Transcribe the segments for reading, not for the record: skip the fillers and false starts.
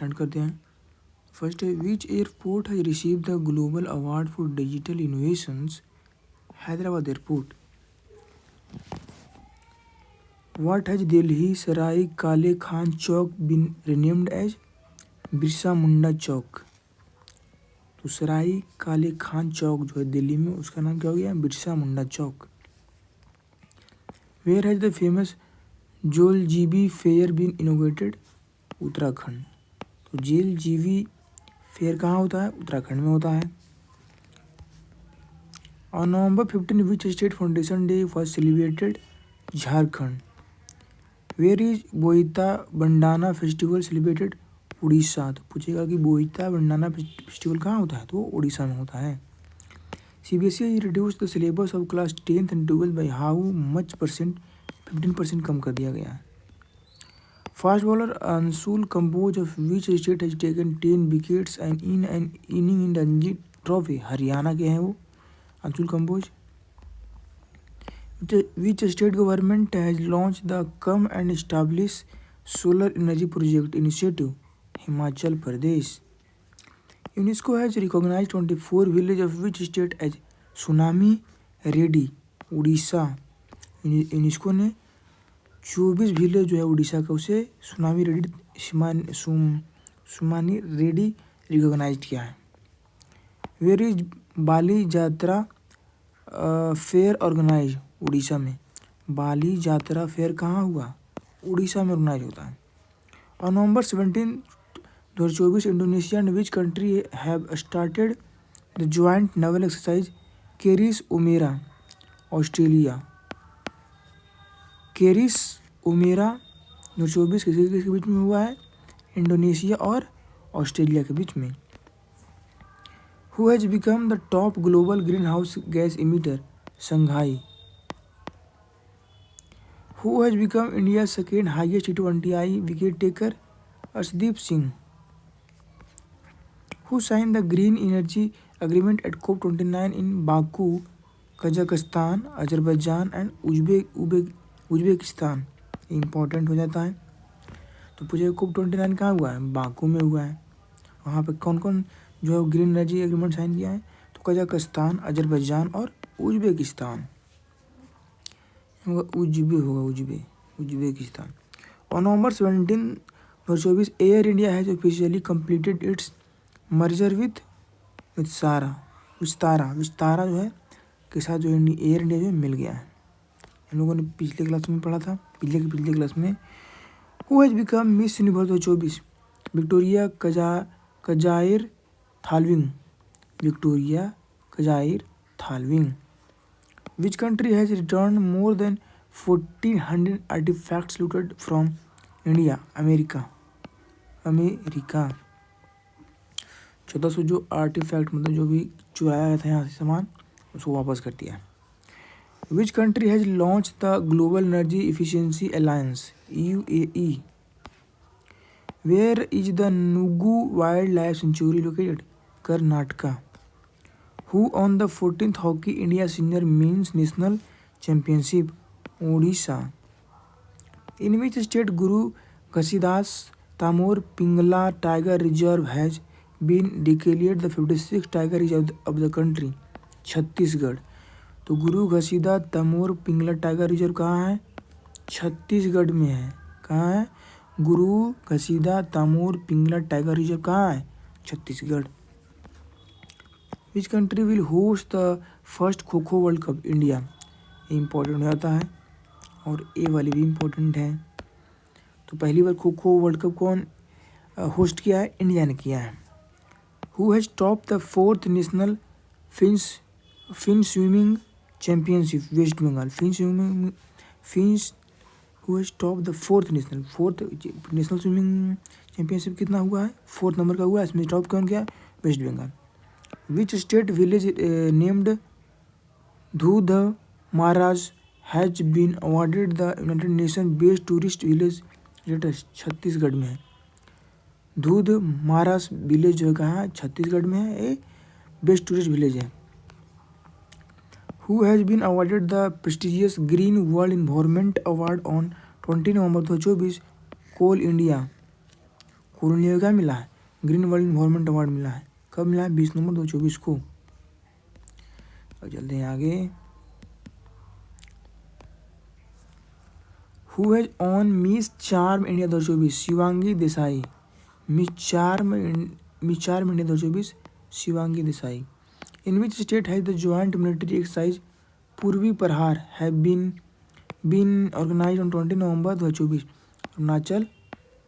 Start करते हैं। First है, which airport has receive the global award for digital innovations? Hyderabad airport. What has Delhi Sarai Kale Khan chowk been renamed as? Birsa Munda chowk. तो सराय काले खान चौक जो है दिल्ली में, उसका नाम क्या हो गया? Birsa Munda chowk. Where has the famous Jauljibi fair been innovated? Uttarakhand. तो जोलजीबी फेयर कहाँ होता है? उत्तराखंड में होता है। On November 15 which state foundation day was celebrated? Jharkhand. Where is Boita Bandana festival celebrated? Orissa. तो पूछेगा कि बोईता बंडाना फेस्टिवल कहाँ होता है? तो वो उड़ीसा में होता है। CBSE reduce the syllabus of class 10th and 12th by how much percent? 15% कम कर दिया गया है। Fast bowler Anshul Kamboj of which state has taken 10 wickets and in an inning in Ranji trophy? Haryana के हैं वो Anshul Kamboj. Which state government has launch the come and establish solar energy project initiative? Himachal Pradesh. UNESCO has recognise 24 village of which state as tsunami ready? Odisha. UNESCO ने 24 village जो है उड़ीसा का, उसे tsunami ready tsunami ready recognise किया है। वेयर इज बाली यात्रा fair organise? Orissa में। बाली यात्रा फेयर कहाँ हुआ? उड़ीसा में ऑर्गेनाइज होता है। On November 17 2024 Indonesia and which country have started the joint naval exercise Keris Omera? Australia. Keris Omera 2024 किसके बीच में हुआ है? इंडोनेशिया और ऑस्ट्रेलिया के बीच में। Who has become the top global greenhouse gas emitter? Shanghai. Who has become India second highest T20I wicket taker? Arshdeep Singh. Who sign the green energy agreement at COP29 in Baku? Kazakhstan, Azerbaijan and Uzbekistan. Important हो जाता है। तो पूछे COP29 कहाँ हुआ है? Baku में हुआ है। वहाँ पे कौन कौन जो है ग्रीन एनर्जी एग्रीमेंट साइन किया है? तो कजाकिस्तान, अजरबैजान और Uzbekistan. Uzbekistan. On November 17 2024 air India has officially completed it's merger with Vistara जो है के साथ जो एयर इंडिया जो मिल गया है। हम लोगों ने पिछले क्लास में पढ़ा था, पिछले क्लास में। Who has become Miss Universe 2024? Victoria Kjaer Theilvig. Victoria Kjaer Theilvig. Which country has return more than 1400 artefacts looted from India? America. 1400 जो आर्टिफैक्ट मतलब जो भी चुराया गया था यहाँ से सामान, उसको वापस कर दिया। Which country has launch the global energy efficiency alliance? UAE। Where is the Nugu wildlife sanctuary located? Karnataka. Who on the 14th hockey India senior men's national championship? Odisha. In which state Guru Ghasidas Tamor Pingla tiger reserve has been declared the 56 tiger reserve of the country? Chhattisgarh. तो Guru Ghasidas Tamor Pingla tiger reserve कहाँ है? छत्तीसगढ़ में है। कहाँ है? Guru Ghasidas Tamor Pingla tiger reserve कहाँ है? Chhattisgarh. Which country will host the first kho kho world cup? India. Important हो जाता है और ए वाली भी इम्पोर्टेंट है। तो पहली बार खो खो वर्ल्ड कप कौन होस्ट किया है? इंडिया ने किया है। Who has top the 4th national fin swimming championship? West Bengal. Who has top the 4th national swimming championship कितना हुआ है? 4th नंबर का हुआ है। इसमें टॉप कौन किया? West Bengal. Which state village named Dhudh Maharaj has been awarded the united nation best tourist village status? Chhattisgarh में है। दूध महाराज विलेज जो है कहाँ? छत्तीसगढ़ में है। ये बेस्ट टूरिस्ट विलेज है। Who has been awarded the prestigious green world environment award on 20 November 2024? कोल कोलोनिया को क्या मिला है, ग्रीन वर्ल्ड इन्वायरमेंट अवार्ड मिला है। कब मिला है, 20 नवंबर 2024 को। और चलते हैं आगे। Who has won Miss Charm India 2024, Shivangi Desai. Miss Charm India 2024 Shivangi Desai. In which state has the joint military exercise Purvi Prahar have been organise on 20 November 2024, Arunachal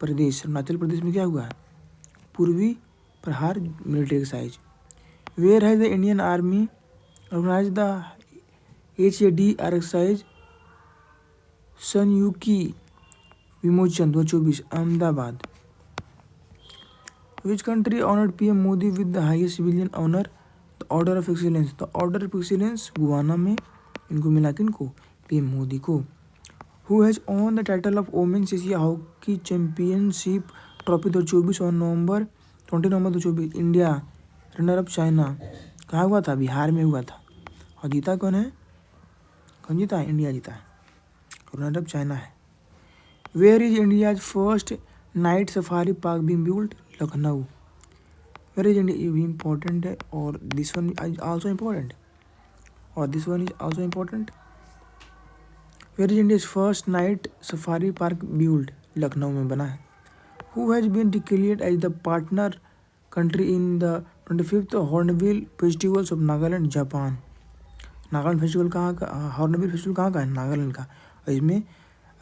Pradesh. Arunachal Pradesh में क्या हुआ है, Purvi Prahar military exercise. Where has the Indian army organise the HADR exercise Sanyukt Vimochan 2024, Ahmedabad. Which country honoured PM Modi with the highest civilian honour the order of excellence. The order of excellence Guyana में इनको मिला, किनको, PM Modi को। Who has on the title of women's Asia hockey championship trophy 2024 on 20 November 2024, India runner up China. कहाँ हुआ था, बिहार में हुआ था। और जीता कौन है, कौन जीता है, इंडिया जीता है। रनर अप चाइना है। Where is India's first night safari park being built, Lucknow. Where is India, ये भी इम्पोर्टेंट है। और this one is also important, और this one is also important. Where is India's first night safari park built, Lucknow में बना है। Who has been declared as the partner country in the 25th Hornbill festivals of Nagaland, Japan. Nagaland festival कहाँ का, hornbill festival कहाँ का है, नागालैंड का। और इसमें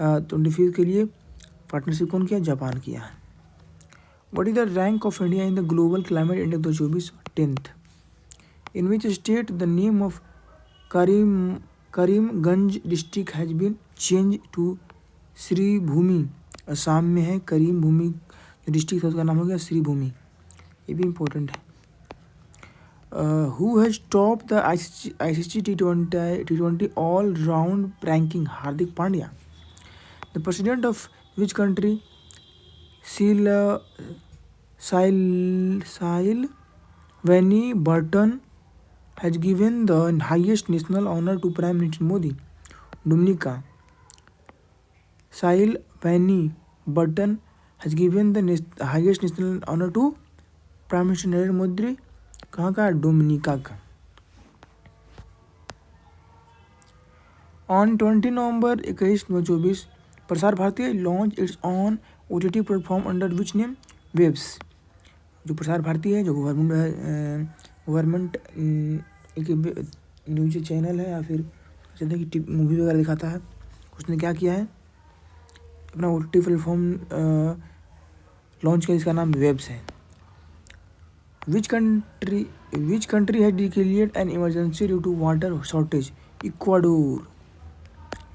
25 के लिए पार्टनरशिप कौन किया, जापान किया है। What is the rank of India in the global climate index 2024, 10th। In which state the name of Karimganj district has been change to Shribhumi. Assam में है करीमभूमि डिस्ट्रिक्ट, उसका नाम हो गया श्रीभूमि। ये भी इम्पोर्टेंट है। Who has top the ICC T20 all round ranking, Hardik Pandya. The president of which country Sylvanie Burton has given the highest national honour to prime minister Modi, Dominica. Sylvanie Burton has given the highest national honour to prime minister Narendra Modi, कहाँ का, Dominica का। On 20 November 2024 Prasar Bharati launch its own OTT platform under which name, Waves. जो प्रसार भारती है, जो government एक news channel है या फिर चलते कि मूवी वगैरह दिखाता है, उसने क्या किया है, अपना OTT प्लेटफॉर्म लॉन्च किया, इसका नाम वेब्स है। Which country has declared an emergency due to water shortage, Ecuador.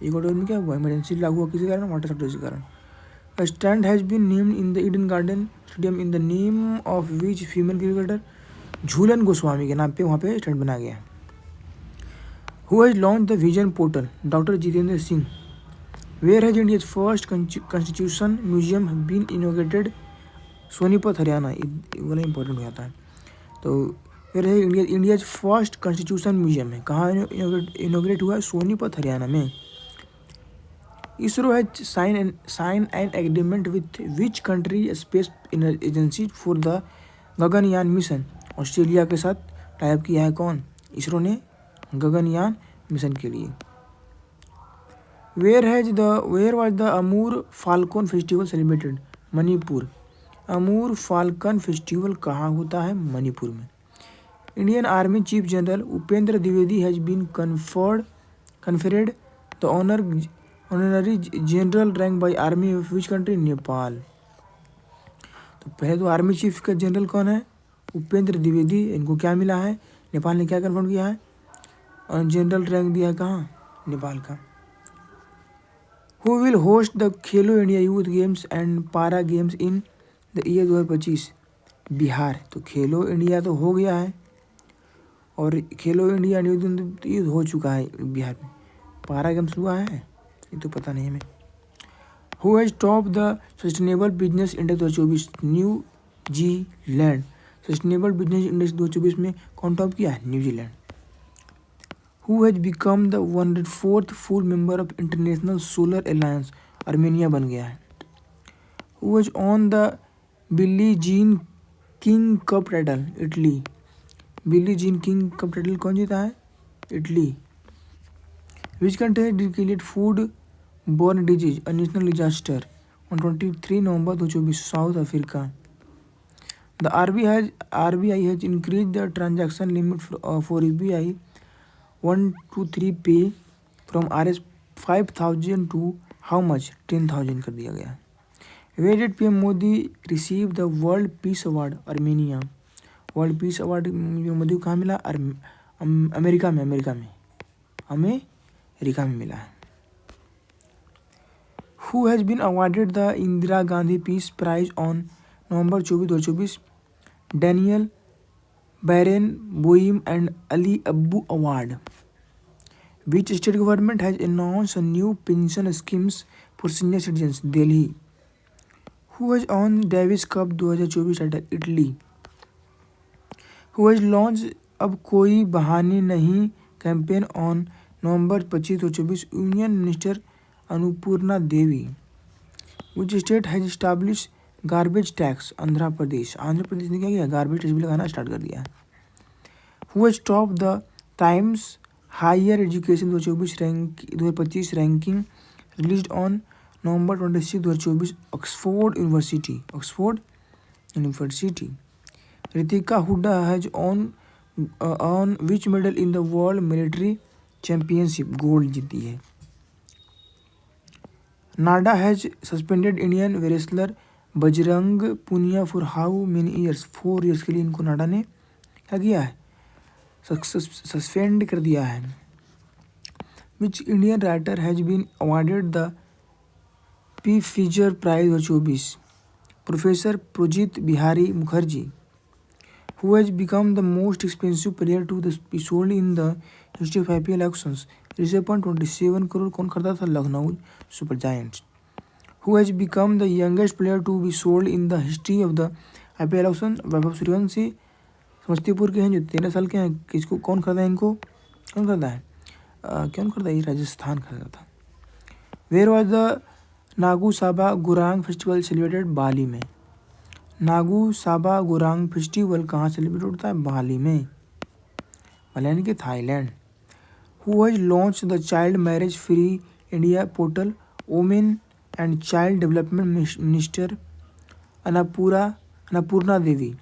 Ecuador में क्या हुआ, इमरजेंसी लागू हुआ किसी कारण, वाटर शॉर्टेज के कारण। A stand has been named in the Eden Garden Stadium in the name of which female cricketer, Jhulan Goswami के नाम पे वहाँ पे स्टैंड बना गया। Who has launched the Vision portal, doctor Jitendra Singh. Where has India's first constitution museum been inaugurated, Sonipat Haryana. ये वाला important हो जाता है। तो where है इंडियाज फर्स्ट कंस्टिट्यूशन म्यूजियम है, कहाँ इनोग्रेट हुआ है, सोनीपत हरियाणा में। ISRO has signed an agreement with which country space agency for the Gaganyaan mission, Australia के साथ टाइप किया है कौन, इसरो ने, गगनयान मिशन के लिए। Where was the Amur falcon festival celebrated, Manipur. Amur falcon festival कहाँ होता है, मणिपुर में। Indian army chief general Upendra Dwivedi has been conferred the honorary general rank by army of which country, Nepal. तो पहले तो आर्मी चीफ का जनरल कौन है, उपेंद्र द्विवेदी, इनको क्या मिला है, नेपाल ने क्या कन्फर्म किया है, और जनरल रैंक दिया है कहाँ, नेपाल का। Who will host the Khelo India youth games and पारा games in the year 2025, Bihar. तो खेलो इंडिया तो हो गया है, और खेलो इंडिया यूथ हो चुका है बिहार में, पारा गेम्स हुआ है, ये तो पता नहीं हमें। Who has top the sustainable business index 2024, New Zealand. Sustainable business index 2024 में कौन टॉप किया है, New Zealand. Who has become the 104th full member of international solar alliance, Armenia बन गया है। Who has on the Billie Jean King cup title Italy. Billie Jean King cup title कौन जीता है? Italy. Which country has declared food borne disease a national disaster on 23 November 2024? South Africa. The RBI has increased the transaction limit for SBI 123 Pay from Rs 5,000 to how much? 10,000 कर दिया गया। Where did PM Modi receive the World Peace Award? Armenia. World peace award Modi को कहाँ मिला? America में मिला है। Who has been awarded the Indira Gandhi Peace Prize on November 24, 2024? Daniel Barenboim and Ali Abbu Award. Which state government has announced a new pension schemes for senior citizens? Delhi. Who has won Davis Cup 2024 title? Italy. Who has launched अब कोई बहाने नहीं campaign on November 25, 2024? Union Minister Annapurna Devi. Which state has established garbage tax? Andhra Pradesh. Andhra Pradesh ने क्या किया? Garbage tax भी लगाना start कर दिया है। Who has top the Times Higher Education 2025 ranking released on November 26, 2024? Oxford University. Ritika Hooda has won which medal in the world military championship? Gold जीती है। NADA has suspended Indian wrestler Bajrang Punia for how many years? 4 years के लिए इनको नाडा ने क्या किया है? Suspend कर दिया है। Which Indian writer has been awarded the Pulitzer prize 2024? Professor Projit Bihari Mukherjee. Who has become the most expensive player to be sold in the history of IPL auctions? Rishabh Pant 27 crore कौन खरीदा था? Lucknow Super Giants. Who has become the youngest player to be sold in the history of the IPL auction? Vaibhav Suryavanshi Samastipur के हैं जो 13 साल के हैं। किसको कौन खरीदा है? इनको कौन खरीदा है? कौन खरीदा? ये राजस्थान खरीदा था। Where was the नागू साबा गुरांग फेस्टिवल सेलिब्रेटेड? बाली में। नागू साबा गुरांग फेस्टिवल कहाँ सेलिब्रेट होता है? बाली में, यानी कि Thailand. Who has launched the child marriage free India portal? Women and child development minister Annapurna Devi.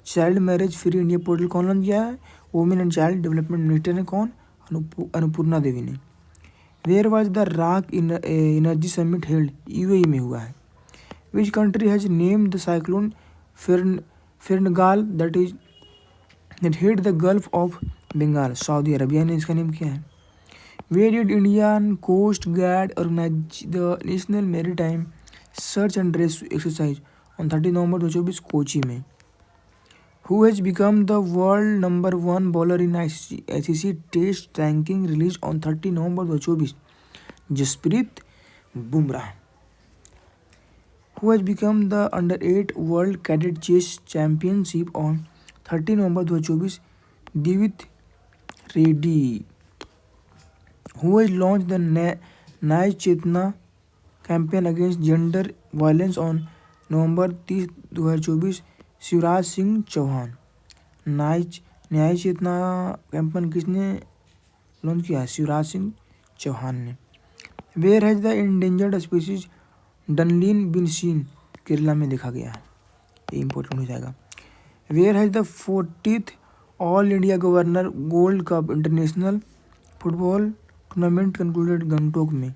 Child marriage free India portal कौन लॉन्च किया है? Women and child development minister ने कौन? अन्नपूर्णा देवी ने। Where was the RAK energy summit held? UAE में हुआ है। Which country has name the cyclone Fengal that hit the gulf of Bengal? Saudi Arabia ने इसका नेम किया है। Where did Indian Coast Guard organize the National Maritime Search and Rescue exercise on 30 November 2024? Kochi में। Who has become the world number 1 bowler in ICC Test ranking released on 30 November 2024? Jasprit Bumrah. Who has become the under-8 World Cadet Chess Championship on 30 November 2024? दिवित Reddy. Who has launched the Nai Chetna campaign against gender violence on November 30, 2024? Shivraj Singh Chauhan. न्याय चेतना campaign किसने launch किया है? शिवराज सिंह चौहान ने। Where has the endangered species dunlin been seen? Kerala में देखा गया है। ये इंपॉर्टेंट हो जाएगा। Where has the 40th all India governor gold cup international football tournament concluded? Gangtok में।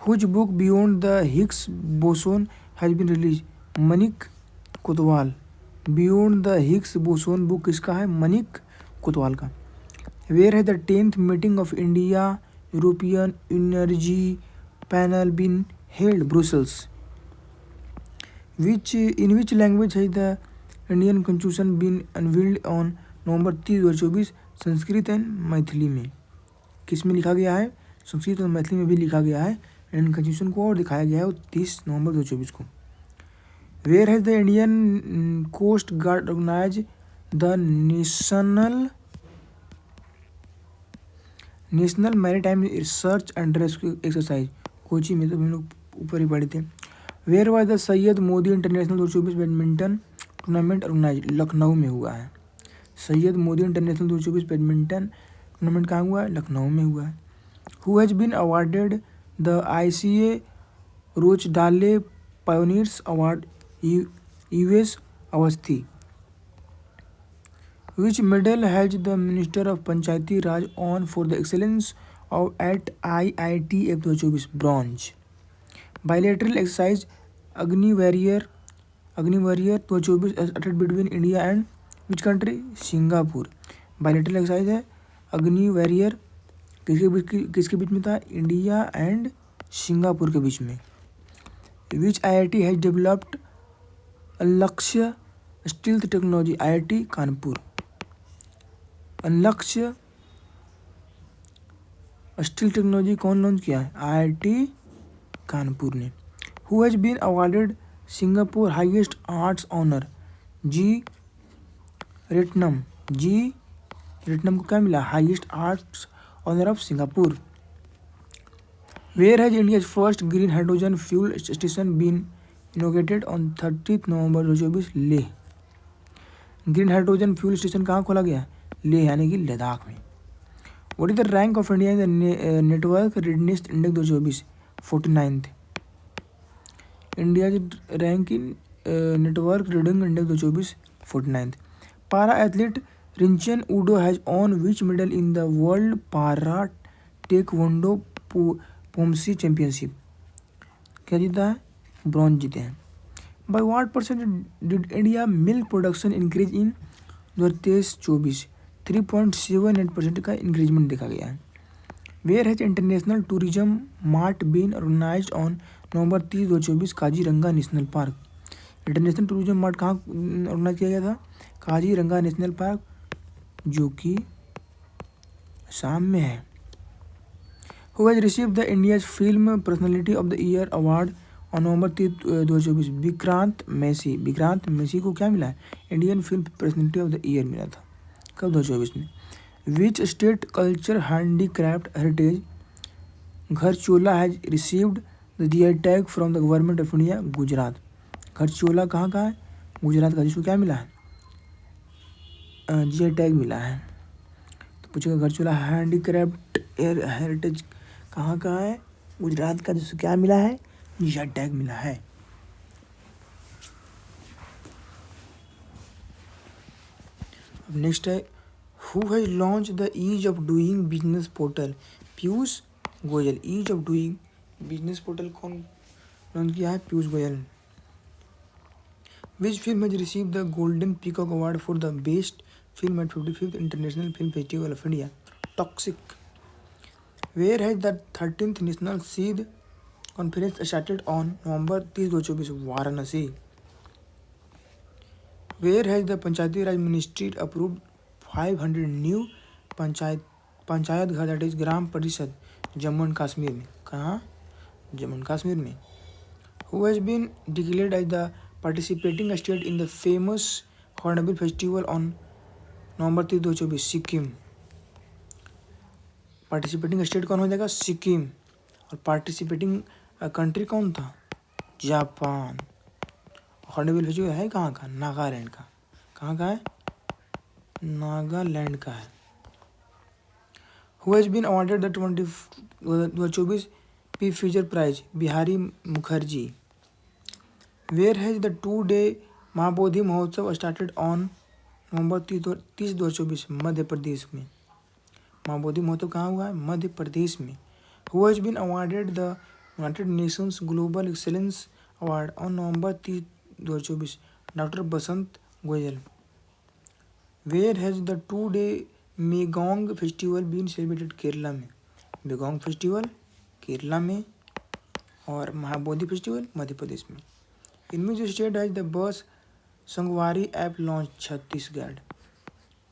Whose book beyond the Higgs boson has been release? Manik Kotwal. Beyond the Higgs boson book किसका है? मनिक कोतवाल का। वेयर है the 10th meeting of India European energy panel been held? Brussels. In which language has the Indian constitution been unveiled on November 30, 2024? Sanskrit and Maithili में। किस में लिखा गया है? संस्कृत और मैथिली में भी लिखा गया है इंडियन कॉन्स्टिट्यूशन को, और दिखाया गया है 30 नवंबर 2024 को। Where has the Indian coast guard organize the national maritime research and rescue exercise? Kochi में, तो हम लोग ऊपर ही पढ़े थे। Where was the Syed Modi international 2024 badminton tournament organize? Lucknow में हुआ है। Syed Modi international 2024 badminton tournament कहाँ हुआ है? लखनऊ में हुआ है। Who has been awarded the ICA Rochdale pioneers award? US Awasthi. Which medal has the Minister of Panchayati Raj on for the excellence of at IITF 2024? Bronze. Bilateral exercise Agni Warrior 2024 is attended between India and which country? Singapore. Bilateral exercise है अग्नि warrior किसके बीच में था? India and Singapore के बीच में। विच IIT has developed लक्ष्य stealth technology? IIT Kanpur. लक्ष्य स्टील टेक्नोलॉजी कौन लॉन्च किया है? IIT कानपुर ने। Who has been awarded Singapore highest arts honour? G Rethnam को क्या मिला? Highest arts honour of Singapore. Where has India first green hydrogen fuel station been inaugurated on 30 November 2024? Leh. Green hydrogen fuel station कहाँ खोला गया? लेह यानी कि लद्दाख में। What is the rank of India in the network readiness index 2024? 49th। India rank in network reading index 2024 49th। पारा athlete Rinchen उडो has won which medal in the world para taekwondo पोमसी championship? क्या जीता है? ब्रॉन्ज जीते हैं। By what percent did India milk production increase in 2023-24? 3.78% का increasement देखा गया है। Where has international tourism mart been organised on November 30, 2024? Kaziranga national park. International tourism mart कहाँ ऑर्गेनाइज किया गया था? काजीरंगा नेशनल पार्क, जो कि असम में है। Who has received the India's film personality of the year award on November 30, 2024? Vikrant Massey को क्या मिला है? Indian film personality of the year मिला था। कब? 2024 में। Which state culture handicraft heritage Gharchola has received the GI tag from the government of India? Gujarat. Gharchola कहाँ का है? गुजरात का, जिसको क्या मिला है? GI टैग मिला है। तो पूछेगा घरचोला हैंडीक्राफ्ट हेरिटेज कहाँ का है? गुजरात का, जिसको क्या मिला है? GI टैग मिला है। अब नेक्स्ट है who has launch the ease of doing business portal? Piyush Goyal. Ease of doing business portal कौन लॉन्च किया है? Piyush Goyal. Which film has receive the golden peacock award for the best film at 55th international film festival of India? Toxic. Where has the 13th national seed conference started on November 30, 2024? Varanasi. Where has the panchayati raj ministry approved 500 new panchayat घर, that is gram परिषद, Jammu and Kashmir में? कहाँ? Jammu and Kashmir में। Who has been declared as the participating state in the famous hornbill festival on November 30, 2024? Sikkim. Participating state कौन हो जाएगा? सिक्किम। और participating country कौन था? जापान। हॉर्नबिल फेस्टिवल है कहाँ का? नागालैंड का। कहाँ का है? नागालैंड का है। Who has been awarded the 2024 P future prize? Bihari Mukherjee. Where has the 2-day Mahabodhi Mahotsav started on November 30, 2024? मध्य प्रदेश में। महाबोधि महोत्सव कहाँ हुआ है? मध्य प्रदेश में। Who has been awarded the United Nations global excellence award on November 30, 2024? Doctor Basant Goyal. Where has the 2-day Megong festival been celebrated? Kerala में। Megong festival Kerala में और Mahabodhi festival मध्य प्रदेश में। इनमें जो स्टेट है द बस संगवारी ऐप लॉन्च? छत्तीसगढ़।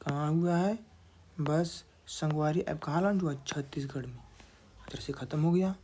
कहाँ हुआ है? बस संगवारी ऐप कहाँ लॉन्च हुआ? छत्तीसगढ़ में। इधर से ख़त्म हो गया।